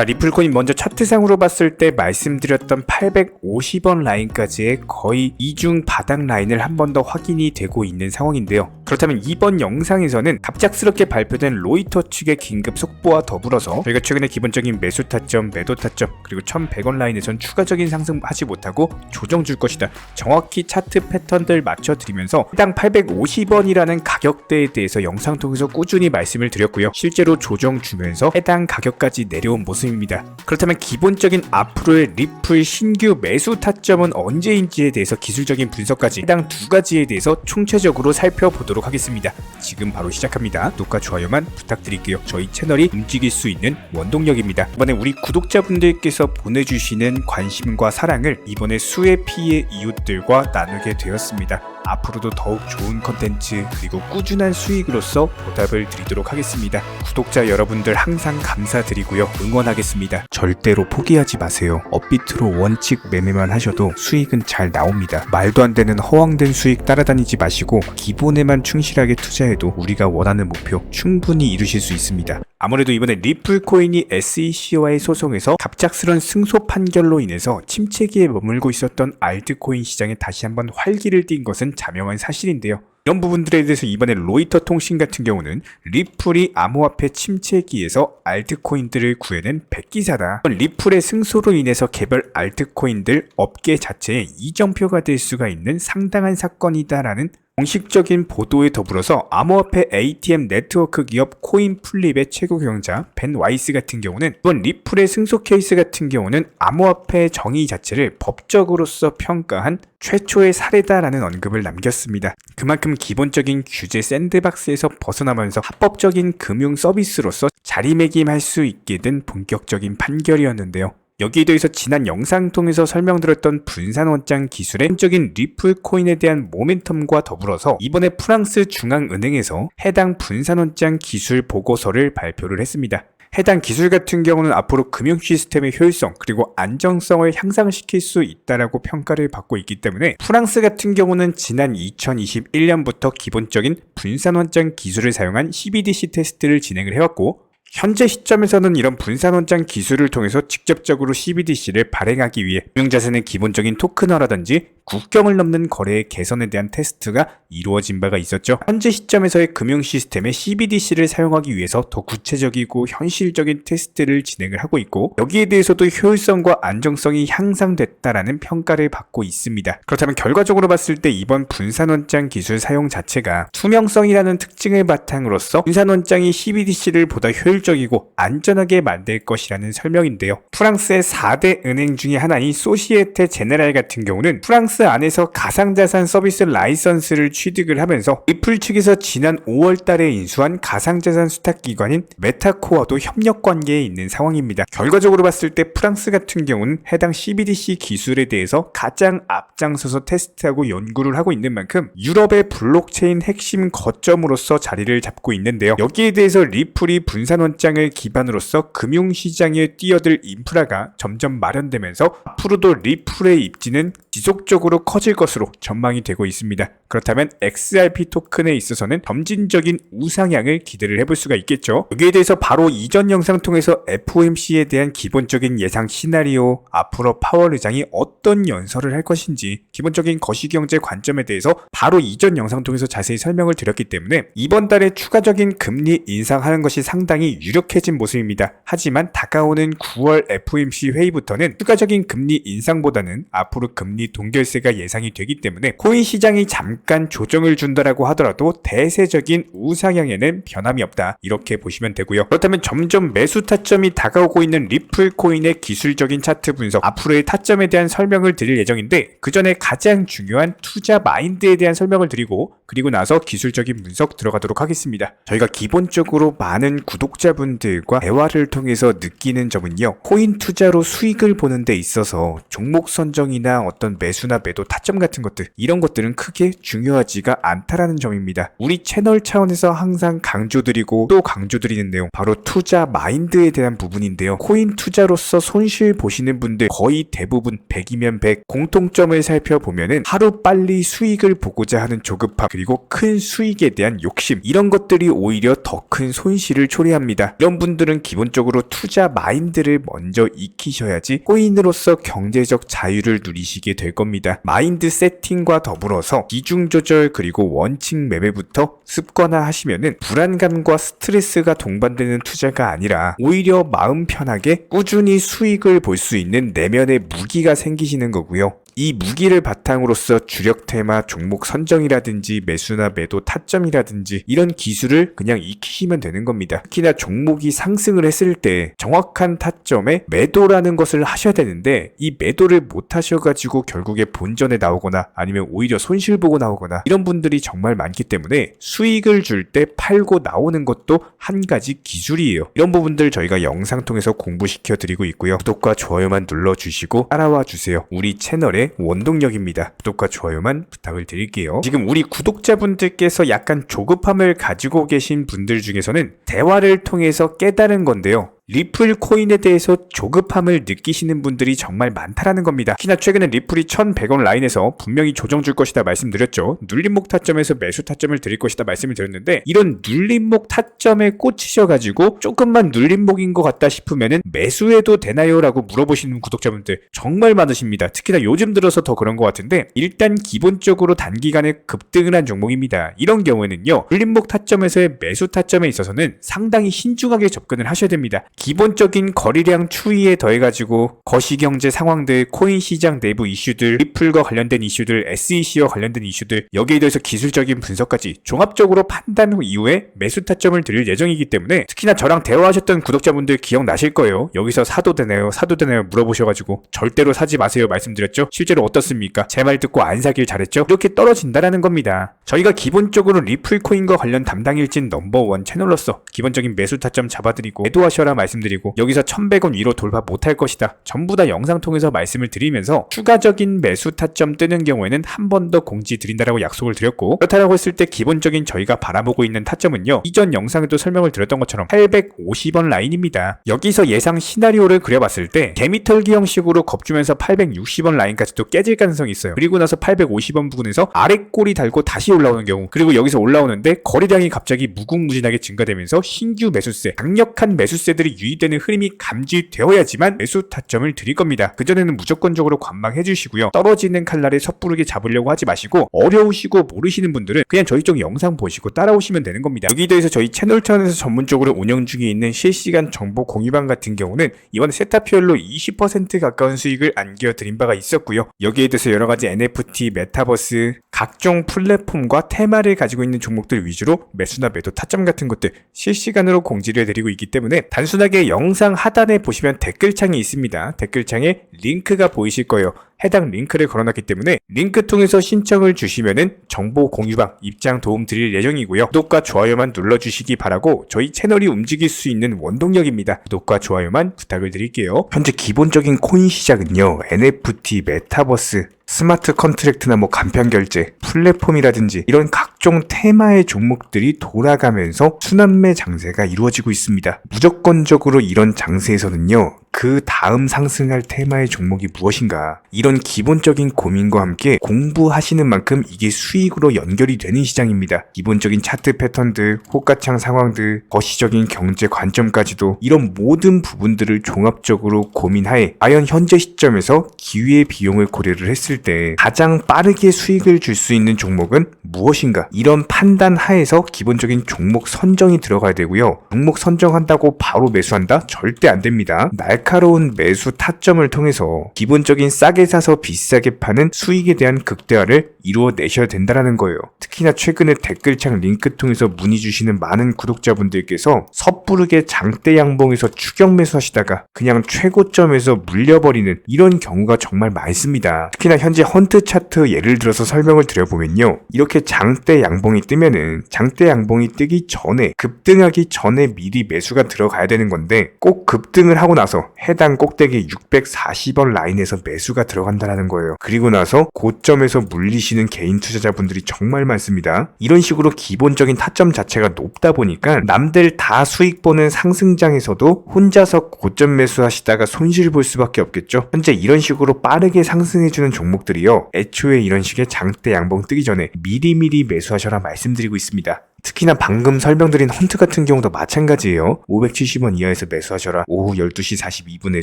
리플코인 먼저 차트상으로 봤을 때 말씀드렸던 850원 라인까지의 거의 이중 바닥 라인을 한 번 더 확인이 되고 있는 상황인데요. 그렇다면 이번 영상에서는 갑작스럽게 발표된 로이터 측의 긴급 속보와 더불어서 저희가 최근에 기본적인 매수 타점, 매도 타점, 그리고 1100원 라인에선 추가적인 상승하지 못하고 조정 줄 것이다, 정확히 차트 패턴들 맞춰드리면서 해당 850원이라는 가격대에 대해서 영상 통해서 꾸준히 말씀을 드렸고요. 실제로 조정 주면서 해당 가격까지 내려온 모습입니다. 그렇다면 기본적인 앞으로의 리플 신규 매수 타점은 언제인지에 대해서 기술적인 분석까지 해당 두 가지에 대해서 총체적으로 살펴보도록 하겠습니다. 지금 바로 시작합니다. 구독과 좋아요만 부탁드릴게요. 저희 채널이 움직일 수 있는 원동력입니다. 이번에 우리 구독자분들께서 보내주시는 관심과 사랑을 이번에 수의 피의 이웃들과 나누게 되었습니다. 앞으로도 더욱 좋은 컨텐츠 그리고 꾸준한 수익으로서 보답을 드리도록 하겠습니다. 구독자 여러분들 항상 감사드리고요. 응원하겠습니다. 절대로 포기하지 마세요. 업비트로 원칙 매매만 하셔도 수익은 잘 나옵니다. 말도 안 되는 허황된 수익 따라다니지 마시고 기본에만 충실하게 투자해도 우리가 원하는 목표 충분히 이루실 수 있습니다. 아무래도 이번에 리플코인이 SEC와의 소송에서 갑작스런 승소 판결로 인해서 침체기에 머물고 있었던 알트코인 시장에 다시 한번 활기를 띈 것은 자명한 사실인데요. 이런 부분들에 대해서 이번에 로이터 통신 같은 경우는 리플이 암호화폐 침체기에서 알트코인들을 구해낸 백기사다. 리플의 승소로 인해서 개별 알트코인들 업계 자체에 이정표가 될 수가 있는 상당한 사건이다라는 공식적인 보도에 더불어서 암호화폐 ATM 네트워크 기업 코인플립의 최고 경영자 벤 와이스 같은 경우는 이번 리플의 승소 케이스 같은 경우는 암호화폐 정의 자체를 법적으로서 평가한 최초의 사례다라는 언급을 남겼습니다. 그만큼 기본적인 규제 샌드박스에서 벗어나면서 합법적인 금융 서비스로서 자리매김할 수 있게 된 본격적인 판결이었는데요. 여기에 대해서 지난 영상 통해서 설명드렸던 분산원장 기술의 본적인 리플 코인에 대한 모멘텀과 더불어서 이번에 프랑스 중앙은행에서 해당 분산원장 기술 보고서를 발표를 했습니다. 해당 기술 같은 경우는 앞으로 금융 시스템의 효율성 그리고 안정성을 향상시킬 수 있다라고 평가를 받고 있기 때문에 프랑스 같은 경우는 지난 2021년부터 기본적인 분산원장 기술을 사용한 CBDC 테스트를 진행을 해왔고, 현재 시점에서는 이런 분산원장 기술을 통해서 직접적으로 CBDC를 발행하기 위해 금융자산의 기본적인 토큰화라든지 국경을 넘는 거래의 개선에 대한 테스트가 이루어진 바가 있었죠. 현재 시점에서의 금융 시스템에 CBDC를 사용하기 위해서 더 구체적이고 현실적인 테스트를 진행을 하고 있고, 여기에 대해서도 효율성과 안정성이 향상됐다라는 평가를 받고 있습니다. 그렇다면 결과적으로 봤을 때 이번 분산원장 기술 사용 자체가 투명성이라는 특징을 바탕으로서 분산원장이 CBDC를 보다 효율적이고 안전하게 만들 것이라는 설명인데요. 프랑스의 4대 은행 중에 하나인 소시에테 제네랄 같은 경우는 프랑스 안에서 가상자산 서비스 라이선스를 취득을 하면서 리플 측에서 지난 5월 달에 인수한 가상자산 수탁기관인 메타코어도 협력 관계에 있는 상황입니다. 결과적으로 봤을 때 프랑스 같은 경우는 해당 CBDC 기술에 대해서 가장 앞장서서 테스트하고 연구를 하고 있는 만큼 유럽의 블록체인 핵심 거점으로서 자리를 잡고 있는데요. 여기에 대해서 리플이 분산원장을 기반으로서 금융시장에 뛰어들 인프라가 점점 마련되면서 앞으로도 리플의 입지는 지속적으로 커질 것으로 전망이 되고 있습니다. 그렇다면 XRP 토큰에 있어서는 점진적인 우상향을 기대를 해볼 수가 있겠죠. 여기에 대해서 바로 이전 영상 통해서 FOMC에 대한 기본적인 예상 시나리오, 앞으로 파월 의장이 어떤 연설을 할 것인지 기본적인 거시경제 관점에 대해서 바로 이전 영상 통해서 자세히 설명을 드렸기 때문에 이번 달에 추가적인 금리 인상하는 것이 상당히 유력해진 모습입니다. 하지만 다가오는 9월 FOMC 회의부터는 추가적인 금리 인상보다는 앞으로 금리 동결세가 예상이 되기 때문에 코인 시장이 잠깐 조정을 준다라고 하더라도 대세적인 우상향에는 변함이 없다, 이렇게 보시면 되고요. 그렇다면 점점 매수 타점이 다가오고 있는 리플 코인의 기술적인 차트 분석, 앞으로의 타점에 대한 설명을 드릴 예정인데 그 전에 가장 중요한 투자 마인드에 대한 설명을 드리고 그리고 나서 기술적인 분석 들어가도록 하겠습니다. 저희가 기본적으로 많은 구독자분들과 대화를 통해서 느끼는 점은요, 코인 투자로 수익을 보는 데 있어서 종목 선정이나 어떤 매수나 매도 타점 같은 것들, 이런 것들은 크게 중요하지가 않다라는 점입니다. 우리 채널 차원에서 항상 강조드리고 또 강조드리는 내용, 바로 투자 마인드에 대한 부분인데요. 코인 투자로서 손실 보시는 분들 거의 대부분 100이면 100 공통점을 살펴보면은 하루 빨리 수익을 보고자 하는 조급함, 그리고 큰 수익에 대한 욕심, 이런 것들이 오히려 더 큰 손실을 초래합니다. 이런 분들은 기본적으로 투자 마인드를 먼저 익히셔야지 코인으로서 경제적 자유를 누리시게 될 겁니다. 마인드 세팅과 더불어서 비중 조절 그리고 원칙 매매부터 습관화하시면은 불안감과 스트레스가 동반되는 투자가 아니라 오히려 마음 편하게 꾸준히 수익을 볼 수 있는 내면의 무기가 생기시는 거고요. 이 무기를 바탕으로서 주력 테마 종목 선정이라든지 매수나 매도 타점이라든지 이런 기술을 그냥 익히시면 되는 겁니다. 특히나 종목이 상승을 했을 때 정확한 타점에 매도라는 것을 하셔야 되는데 이 매도를 못 하셔가지고 결국에 본전에 나오거나 아니면 오히려 손실 보고 나오거나 이런 분들이 정말 많기 때문에 수익을 줄 때 팔고 나오는 것도 한 가지 기술이에요. 이런 부분들 저희가 영상 통해서 공부시켜 드리고 있고요. 구독과 좋아요만 눌러주시고 따라와 주세요. 우리 채널의 원동력입니다. 구독과 좋아요만 부탁을 드릴게요. 지금 우리 구독자분들께서 약간 조급함을 가지고 계신 분들 중에서는 대화를 통해서 깨달은 건데요. 리플 코인에 대해서 조급함을 느끼시는 분들이 정말 많다라는 겁니다. 특히나 최근에 리플이 1100원 라인에서 분명히 조정 줄 것이다 말씀드렸죠. 눌림목 타점에서 매수 타점을 드릴 것이다 말씀을 드렸는데 이런 눌림목 타점에 꽂히셔가지고 조금만 눌림목인 것 같다 싶으면은 매수해도 되나요? 라고 물어보시는 구독자분들 정말 많으십니다. 특히나 요즘 들어서 더 그런 것 같은데 일단 기본적으로 단기간에 급등을 한 종목입니다. 이런 경우에는요. 눌림목 타점에서의 매수 타점에 있어서는 상당히 신중하게 접근을 하셔야 됩니다. 기본적인 거래량 추이에 더해가지고 거시경제 상황들, 코인 시장 내부 이슈들, 리플과 관련된 이슈들, SEC와 관련된 이슈들, 여기에 대해서 기술적인 분석까지 종합적으로 판단 후 이후에 매수 타점을 드릴 예정이기 때문에 특히나 저랑 대화하셨던 구독자분들 기억나실 거예요. 여기서 사도 되나요? 사도 되나요? 물어보셔가지고 절대로 사지 마세요 말씀드렸죠? 실제로 어떻습니까? 제 말 듣고 안 사길 잘했죠? 이렇게 떨어진다라는 겁니다. 저희가 기본적으로 리플 코인과 관련 담당일진 넘버원 채널로서 기본적인 매수 타점 잡아드리고 매도하셔라 말씀드리고 여기서 1100원 위로 돌파 못할 것이다. 전부 다 영상 통해서 말씀을 드리면서 추가적인 매수 타점 뜨는 경우에는 한 번 더 공지 드린다라고 약속을 드렸고 그렇다고 했을 때 기본적인 저희가 바라보고 있는 타점은요. 이전 영상에도 설명을 드렸던 것처럼 850원 라인입니다. 여기서 예상 시나리오를 그려봤을 때 개미털기 형식으로 겁주면서 860원 라인까지도 깨질 가능성이 있어요. 그리고 나서 850원 부근에서 아랫골이 달고 다시 올라오는 경우 그리고 여기서 올라오는데 거래량이 갑자기 무궁무진하게 증가되면서 신규 매수세, 강력한 매수세들이 유입되는 흐름이 감지되어야지만 매수 타점을 드릴 겁니다. 그전에는 무조건적으로 관망해 주시고요. 떨어지는 칼날에 섣부르게 잡으려고 하지 마시고 어려우시고 모르시는 분들은 그냥 저희 쪽 영상 보시고 따라오시면 되는 겁니다. 여기에 대해서 저희 채널 차원에서 전문적으로 운영 중에 있는 실시간 정보 공유방 같은 경우는 이번에 세타피얼로 20% 가까운 수익을 안겨드린 바가 있었고요. 여기에 대해서 여러가지 NFT, 메타버스, 각종 플랫폼과 테마를 가지고 있는 종목들 위주로 매수나 매도 타점 같은 것들 실시간으로 공지를 해드리고 있기 때문에 단순하게 영상 하단에 보시면 댓글창이 있습니다. 댓글창에 링크가 보이실 거예요. 해당 링크를 걸어놨기 때문에 링크 통해서 신청을 주시면은 정보 공유방 입장 도움 드릴 예정이고요. 구독과 좋아요만 눌러주시기 바라고 저희 채널이 움직일 수 있는 원동력입니다. 구독과 좋아요만 부탁을 드릴게요. 현재 기본적인 코인 시장은요. NFT, 메타버스, 스마트 컨트랙트나 간편 결제, 플랫폼이라든지 이런 각종 테마의 종목들이 돌아가면서 순환매 장세가 이루어지고 있습니다. 무조건적으로 이런 장세에서는요. 그 다음 상승할 테마의 종목이 무엇인가 이런 기본적인 고민과 함께 공부하시는 만큼 이게 수익으로 연결이 되는 시장입니다. 기본적인 차트 패턴들, 호가창 상황들, 거시적인 경제 관점까지도 이런 모든 부분들을 종합적으로 고민하에 과연 현재 시점에서 기회의 비용을 고려를 했을 때 가장 빠르게 수익을 줄 수 있는 종목은 무엇인가 이런 판단 하에서 기본적인 종목 선정이 들어가야 되고요. 종목 선정한다고 바로 매수한다? 절대 안 됩니다. 날카로운 매수 타점을 통해서 기본적인 싸게 사서 비싸게 파는 수익에 대한 극대화를 이루어내셔야 된다는 거예요. 특히나 최근에 댓글창 링크 통해서 문의 주시는 많은 구독자분들께서 섣부르게 장대 양봉에서 추격 매수하시다가 그냥 최고점에서 물려버리는 이런 경우가 정말 많습니다. 특히나 현재 헌트 차트 예를 들어서 설명을 드려보면요. 이렇게 장대 양봉이 뜨면은 장대 양봉이 뜨기 전에 급등하기 전에 미리 매수가 들어가야 되는 건데 꼭 급등을 하고 나서 해당 꼭대기 640원 라인에서 매수가 들어간다는 거예요. 그리고 나서 고점에서 물리시는 개인 투자자분들이 정말 많습니다. 이런 식으로 기본적인 타점 자체가 높다 보니까 남들 다 수익 보는 상승장에서도 혼자서 고점 매수하시다가 손실 볼 수밖에 없겠죠. 현재 이런 식으로 빠르게 상승해주는 종목들이요, 애초에 이런 식의 장대 양봉 뜨기 전에 미리미리 매수하셔라 말씀드리고 있습니다. 특히나 방금 설명드린 헌트 같은 경우도 마찬가지예요. 570원 이하에서 매수하셔라. 오후 12시 42분에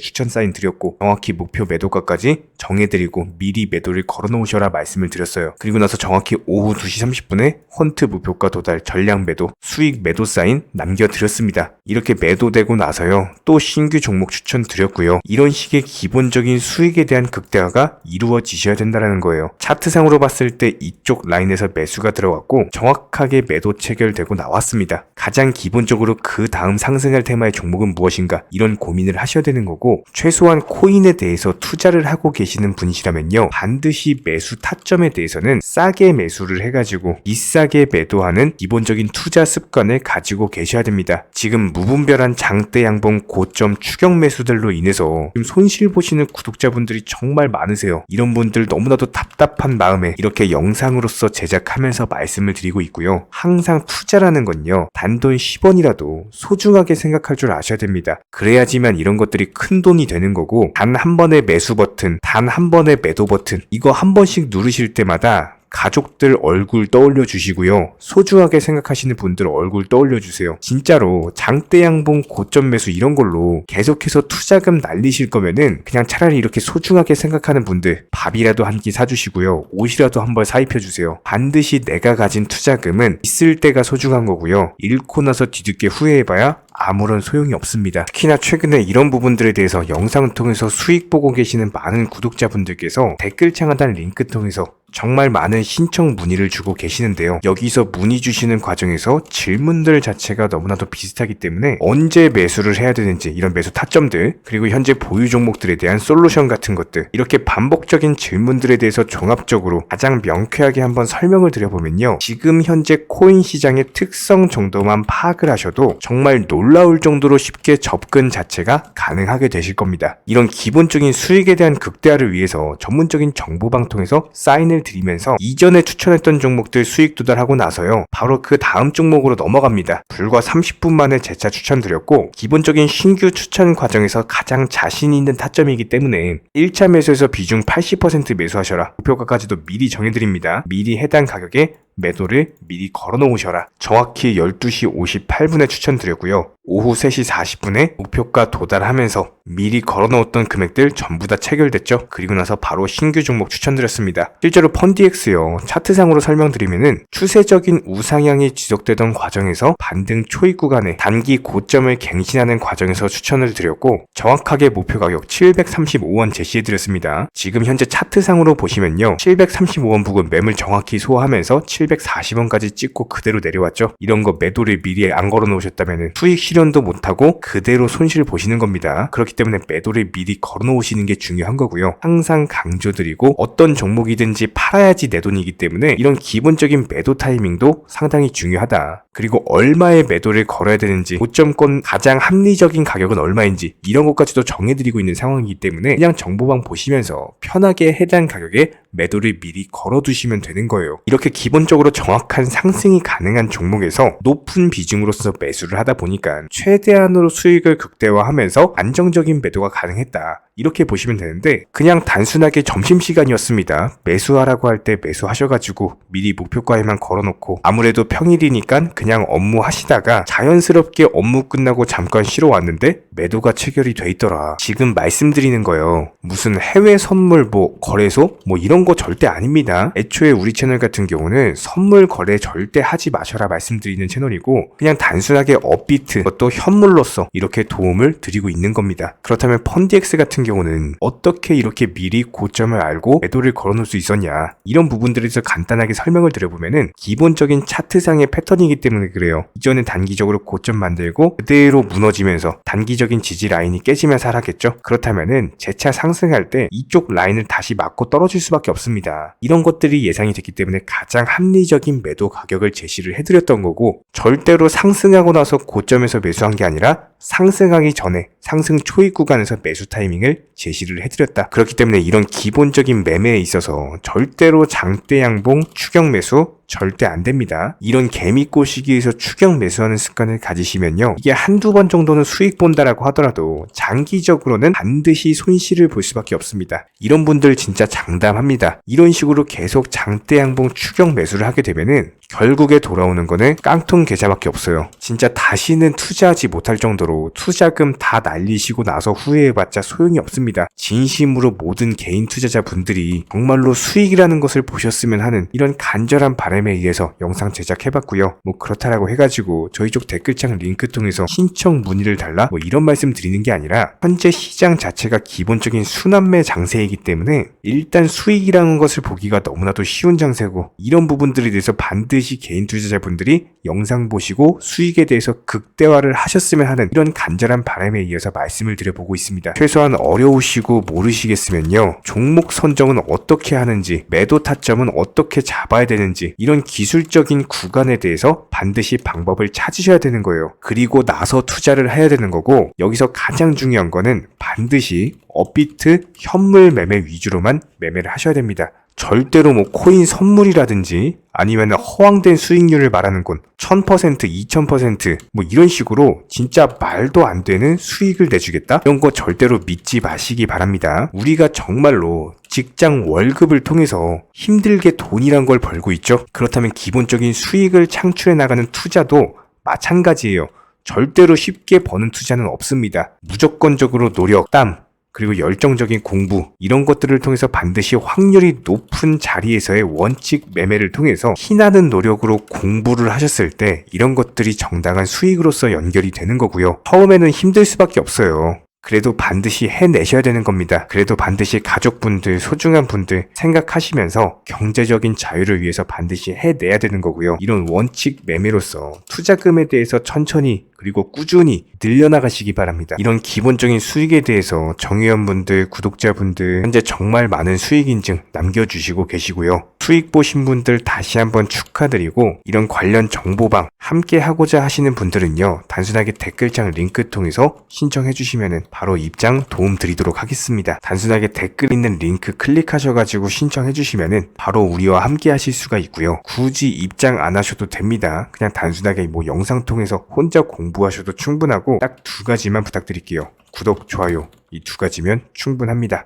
추천 사인 드렸고 정확히 목표 매도가까지 정해드리고 미리 매도를 걸어놓으셔라 말씀을 드렸어요. 그리고 나서 정확히 오후 2시 30분에 헌트 목표가 도달 전량 매도 수익 매도 사인 남겨드렸습니다. 이렇게 매도되고 나서요, 또 신규 종목 추천 드렸고요. 이런 식의 기본적인 수익에 대한 극대화가 이루어지셔야 된다는 거예요. 차트상으로 봤을 때 이쪽 라인에서 매수가 들어갔고 정확하게 매도 체결되고 나왔습니다. 가장 기본적으로 그 다음 상승할 테마의 종목은 무엇인가, 이런 고민을 하셔야 되는 거고, 최소한 코인에 대해서 투자를 하고 계시는 분이시라면요, 반드시 매수 타점에 대해서는 싸게 매수를 해가지고 비싸게 매도하는 기본적인 투자 습관을 가지고 계셔야 됩니다. 지금 무분별한 장대 양봉 고점 추격 매수들로 인해서 지금 손실 보시는 구독자분들이 정말 많으세요. 이런 분들 너무나도 답답한 마음에 이렇게 영상으로서 제작하면서 말씀을 드리고 있고요. 항상 투자라는 건요, 단돈 10원이라도 소중하게 생각할 줄 아셔야 됩니다. 그래야지만 이런 것들이 큰 돈이 되는 거고, 단 한 번의 매수 버튼, 단 한 번의 매도 버튼, 이거 한 번씩 누르실 때마다 가족들 얼굴 떠올려 주시고요, 소중하게 생각하시는 분들 얼굴 떠올려 주세요. 진짜로 장대 양봉 고점 매수 이런 걸로 계속해서 투자금 날리실 거면은 그냥 차라리 이렇게 소중하게 생각하는 분들 밥이라도 한 끼 사주시고요, 옷이라도 한 벌 사입혀 주세요. 반드시 내가 가진 투자금은 있을 때가 소중한 거고요, 잃고 나서 뒤늦게 후회해봐야 아무런 소용이 없습니다. 특히나 최근에 이런 부분들에 대해서 영상을 통해서 수익 보고 계시는 많은 구독자분들께서 댓글창 하단 링크 통해서 정말 많은 신청 문의를 주고 계시는데요. 여기서 문의 주시는 과정에서 질문들 자체가 너무나도 비슷하기 때문에 언제 매수를 해야 되는지, 이런 매수 타점들, 그리고 현재 보유 종목들에 대한 솔루션 같은 것들, 이렇게 반복적인 질문들에 대해서 종합적으로 가장 명쾌하게 한번 설명을 드려보면요, 지금 현재 코인 시장의 특성 정도만 파악을 하셔도 정말 놀라울 정도로 쉽게 접근 자체가 가능하게 되실 겁니다. 이런 기본적인 수익에 대한 극대화를 위해서 전문적인 정보방 통해서 사인을 드리면서 이전에 추천했던 종목들 수익 도달하고 나서요, 바로 그 다음 종목으로 넘어갑니다. 불과 30분 만에 재차 추천드렸고, 기본적인 신규 추천 과정에서 가장 자신 있는 타점이기 때문에 1차 매수에서 비중 80% 매수하셔라, 목표가까지도 미리 정해드립니다. 미리 해당 가격에 매도를 미리 걸어놓으셔라. 정확히 12시 58분에 추천드렸고요. 오후 3시 40분에 목표가 도달하면서 미리 걸어놓았던 금액들 전부 다 체결됐죠. 그리고 나서 바로 신규 종목 추천드렸습니다. 실제로 펀디엑스요, 차트상으로 설명드리면은 추세적인 우상향이 지속되던 과정에서 반등 초입 구간에 단기 고점을 갱신하는 과정에서 추천을 드렸고, 정확하게 목표 가격 735원 제시해드렸습니다. 지금 현재 차트상으로 보시면요, 735원 부근 매물 정확히 소화하면서 740원까지 찍고 그대로 내려왔죠. 이런 거 매도를 미리 안 걸어 놓으셨다면 수익 실현도 못하고 그대로 손실 보시는 겁니다. 그렇기 때문에 매도를 미리 걸어 놓으시는 게 중요한 거고요. 항상 강조드리고, 어떤 종목이든지 팔아야지 내 돈이기 때문에 이런 기본적인 매도 타이밍도 상당히 중요하다. 그리고 얼마의 매도를 걸어야 되는지, 고점권 가장 합리적인 가격은 얼마인지, 이런 것까지도 정해드리고 있는 상황이기 때문에 그냥 정보방 보시면서 편하게 해당 가격에 매도를 미리 걸어두시면 되는 거예요. 이렇게 기본적으로 정확한 상승이 가능한 종목에서 높은 비중으로서 매수를 하다 보니까 최대한으로 수익을 극대화하면서 안정적인 매도가 가능했다, 이렇게 보시면 되는데, 그냥 단순하게 점심시간이었습니다, 매수하라고 할 때 매수하셔가지고 미리 목표가에만 걸어놓고 아무래도 평일이니까 그냥 업무 하시다가 자연스럽게 업무 끝나고 잠깐 쉬러 왔는데 매도가 체결이 돼 있더라. 지금 말씀드리는 거예요, 무슨 해외 선물 거래소 이런 거 절대 아닙니다. 애초에 우리 채널 같은 경우는 선물 거래 절대 하지 마셔라 말씀드리는 채널이고, 그냥 단순하게 업비트, 또 현물로서 이렇게 도움을 드리고 있는 겁니다. 그렇다면 펀디엑스 같은 경우는 어떻게 이렇게 미리 고점을 알고 매도를 걸어놓을 수 있었냐, 이런 부분들에 대해서 간단하게 설명을 드려보면은 기본적인 차트상의 패턴이기 때문에 그래요. 이전엔 단기적으로 고점 만들고 그대로 무너지면서 단기적인 지지 라인이 깨지면서 하락했죠. 그렇다면은 재차 상승할 때 이쪽 라인을 다시 맞고 떨어질 수밖에 없습니다. 이런 것들이 예상이 됐기 때문에 가장 합리적인 매도 가격을 제시를 해드렸던 거고, 절대로 상승하고 나서 고점에서 매수한 게 아니라 상승하기 전에 상승 초입 구간에서 매수 타이밍을 제시를 해드렸다. 그렇기 때문에 이런 기본적인 매매에 있어서 절대로 장대 양봉 추격 매수 절대 안 됩니다. 이런 개미꽃 시기에서 추격 매수하는 습관을 가지시면요, 이게 한두 번 정도는 수익 본다라고 하더라도 장기적으로는 반드시 손실을 볼 수밖에 없습니다. 이런 분들 진짜 장담합니다. 이런 식으로 계속 장대 양봉 추격 매수를 하게 되면은 결국에 돌아오는 거는 깡통 계좌밖에 없어요. 진짜 다시는 투자하지 못할 정도로 투자금 다 날리시고 나서 후회해봤자 소용이 없습니다. 진심으로 모든 개인 투자자분들이 정말로 수익이라는 것을 보셨으면 하는 이런 간절한 바람에 의해서 영상 제작해봤고요. 뭐 그렇다라고 해가지고 저희 쪽 댓글창 링크 통해서 신청 문의를 달라 뭐 이런 말씀 드리는 게 아니라, 현재 시장 자체가 기본적인 순환매 장세이기 때문에 일단 수익이라는 것을 보기가 너무나도 쉬운 장세고, 이런 부분들에 대해서 반드시 개인 투자자분들이 영상 보시고 수익에 대해서 극대화를 하셨으면 하는 이런 간절한 바람에 이어서 말씀을 드려보고 있습니다. 최소한 어려우시고 모르시겠으면요, 종목 선정은 어떻게 하는지, 매도 타점은 어떻게 잡아야 되는지, 이런 기술적인 구간에 대해서 반드시 방법을 찾으셔야 되는 거예요. 그리고 나서 투자를 해야 되는 거고, 여기서 가장 중요한 거는 반드시 업비트 현물 매매 위주로만 매매를 하셔야 됩니다. 절대로 뭐 코인 선물이라든지 아니면 허황된 수익률을 말하는 건 1000%, 2000% 뭐 이런 식으로 진짜 말도 안 되는 수익을 내주겠다? 이런 거 절대로 믿지 마시기 바랍니다. 우리가 정말로 직장 월급을 통해서 힘들게 돈이란 걸 벌고 있죠. 그렇다면 기본적인 수익을 창출해 나가는 투자도 마찬가지예요. 절대로 쉽게 버는 투자는 없습니다. 무조건적으로 노력, 땀, 그리고 열정적인 공부, 이런 것들을 통해서 반드시 확률이 높은 자리에서의 원칙 매매를 통해서 희나는 노력으로 공부를 하셨을 때 이런 것들이 정당한 수익으로서 연결이 되는 거고요. 처음에는 힘들 수밖에 없어요. 그래도 반드시 해내셔야 되는 겁니다. 그래도 반드시 가족분들, 소중한 분들 생각하시면서 경제적인 자유를 위해서 반드시 해내야 되는 거고요. 이런 원칙 매매로서 투자금에 대해서 천천히 그리고 꾸준히 늘려나가시기 바랍니다. 이런 기본적인 수익에 대해서 정회원분들, 구독자분들 현재 정말 많은 수익 인증 남겨주시고 계시고요. 수익 보신 분들 다시 한번 축하드리고, 이런 관련 정보방 함께 하고자 하시는 분들은요, 단순하게 댓글창 링크 통해서 신청해 주시면 바로 입장 도움 드리도록 하겠습니다. 단순하게 댓글 있는 링크 클릭하셔가지고 신청해 주시면 바로 우리와 함께 하실 수가 있고요. 굳이 입장 안 하셔도 됩니다. 그냥 단순하게 뭐 영상 통해서 혼자 공부하셔도 충분하고 딱 두 가지만 부탁드릴게요. 구독, 좋아요, 이 두 가지면 충분합니다.